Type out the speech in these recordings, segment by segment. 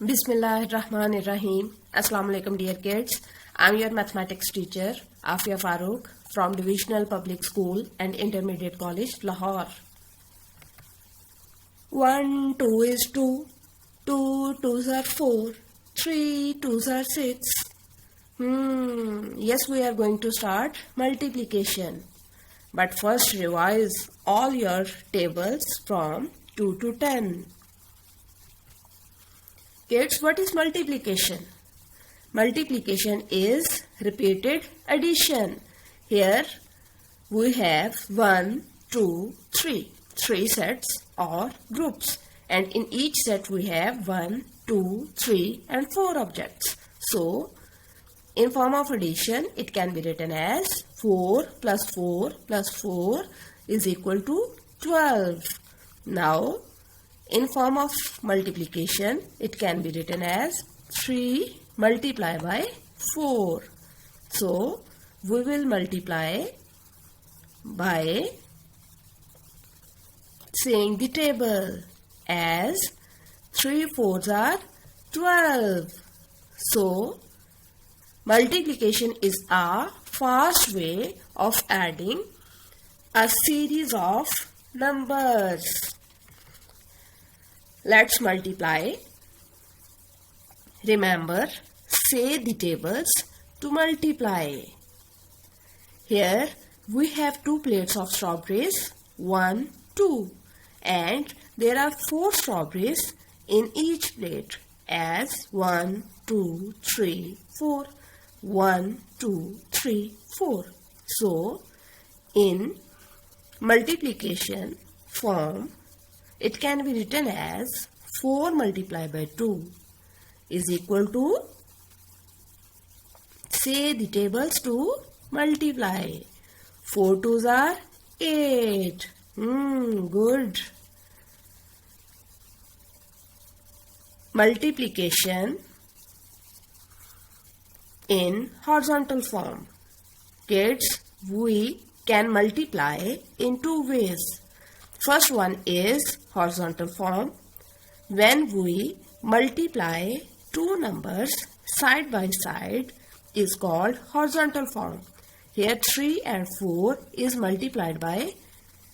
Bismillahirrahmanirrahim. Assalamu alaikum dear kids. I'm your mathematics teacher Afia Farooq from Divisional Public School and Intermediate College, Lahore. 1 2 is 2, 2 2s are 4, 3 2s are 6. Yes, we are going to start multiplication. But first revise all your tables from 2 to 10. Kids, what is multiplication? Multiplication is repeated addition. Here we have 1, 2, 3. 3 sets or groups. And in each set we have 1, 2, 3 and 4 objects. So, in form of addition, it can be written as 4 plus 4 plus 4 is equal to 12. Now, in form of multiplication, it can be written as 3 multiplied by 4. So, we will multiply by saying the table as 3 4s are 12. So, multiplication is a fast way of adding a series of numbers. Let's multiply. Remember, say the tables to multiply. Here we have 2 plates of strawberries, 1, 2, and there are 4 strawberries in each plate as 1, 2, 3, 4. 1, 2, 3, 4. So, in multiplication form, it can be written as 4 multiplied by 2 is equal to, say the tables to multiply. 4 2s are 8. Good. Multiplication in horizontal form. Kids, we can multiply in 2 ways. First one is horizontal form. When we multiply 2 numbers side by side is called horizontal form. Here 3 and 4 is multiplied by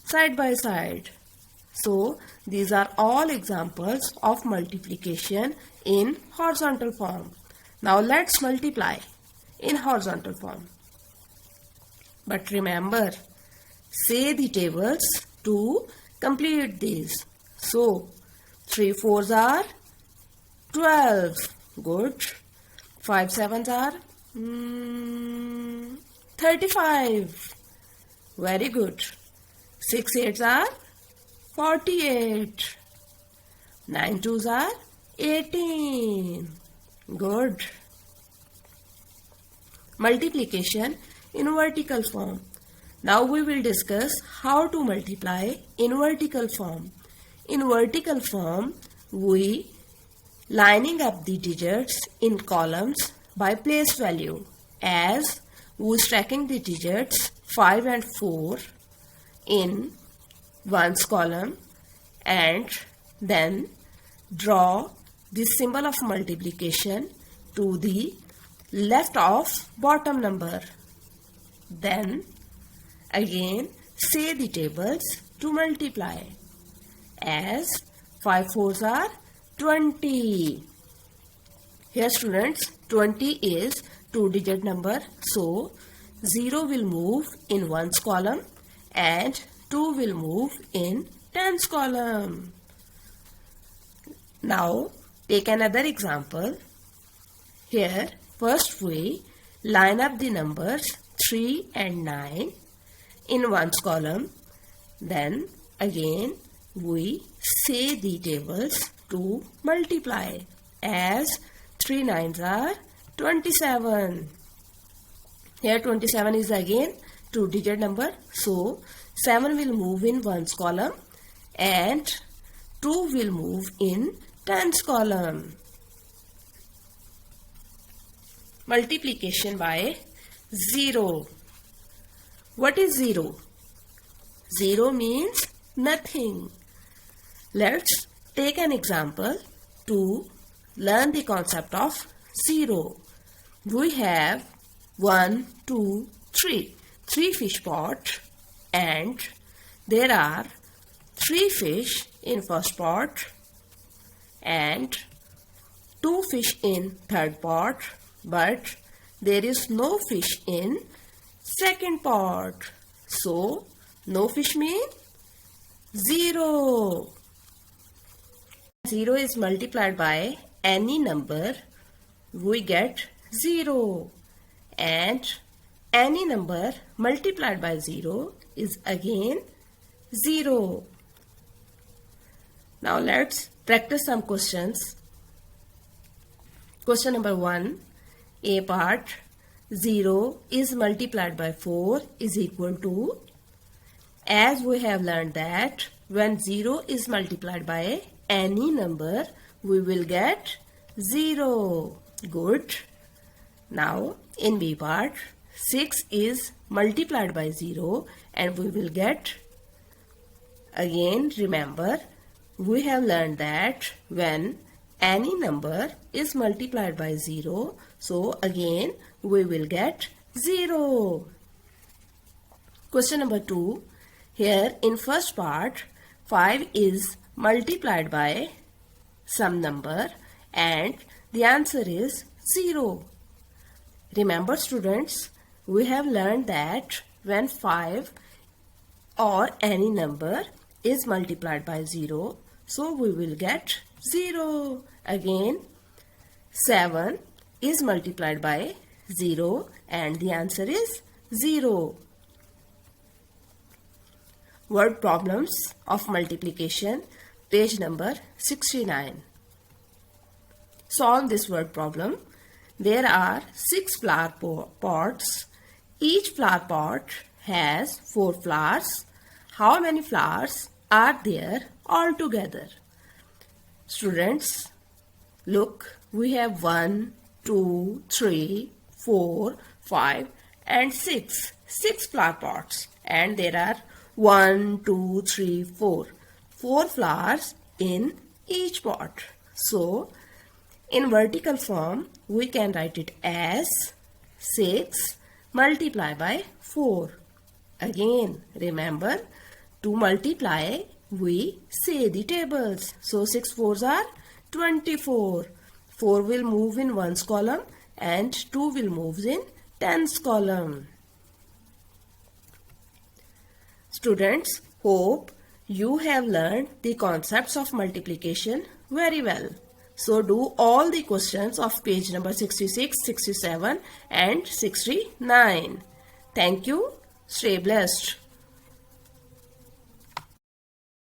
side. So these are all examples of multiplication in horizontal form. Now let's multiply in horizontal form. But remember, say the tables to complete these. So, 3 4s are 12. Good. 5 7s are 35. Very good. 6 8s are 48. 9 2s are 18. Good. Multiplication in vertical form. Now we will discuss how to multiply in vertical form. In vertical form, we lining up the digits in columns by place value, as we stacking the digits 5 and 4 in one's column and then draw the symbol of multiplication to the left of bottom number. Then again say the tables to multiply as 5 4s are 20. Here students, 20 is 2-digit number, so 0 will move in one's column and 2 will move in tens column. Now take another example. Here first we line up the numbers 3 and 9 in one's column. Then again we say the tables to multiply as 3 9s are 27. Here 27 is again 2-digit number, so 7 will move in one's column and 2 will move in tens column. Multiplication by 0. What is 0? 0 means nothing. Let's take an example. 2 learn the concept of zero. We have 1, 2, 3. 3 fish pot, and there are 3 fish in first pot and 2 fish in third pot, but there is no fish in second pot. So, no fish means 0. 0 is multiplied by any number, we get 0. And any number multiplied by 0 is again 0. Now let's practice some questions. Question number 1. A part, 0 is multiplied by 4 is equal to. As we have learned that when 0 is multiplied by any number, we will get 0. Good. Now in B part, 6 is multiplied by 0 and we will get, again remember, we have learned that when any number is multiplied by 0, so again we will get 0. Question number 2. Here in first part, 5 is multiplied by some number and the answer is 0. Remember students, we have learned that when 5 or any number is multiplied by 0, so we will get 0. Again, 7 is multiplied by 0 and the answer is 0. Word problems of multiplication, page number 69. Solve this word problem. There are 6 flower pots. Each flower pot has 4 flowers. How many flowers are there altogether? Students, look, we have 1, 2, 3, 4, 5 and 6. 6 flower pots and there are 1, 2, 3, 4. 4 flowers in each pot. So, in vertical form, we can write it as 6 multiplied by 4. Again, remember, to multiply, we say the tables. So, 6 fours are 24. 4 will move in 1's column and 2 will move in 10's column. Students, hope you have learned the concepts of multiplication very well. So do all the questions of page number 66, 67 and 69. Thank you. Stay blessed.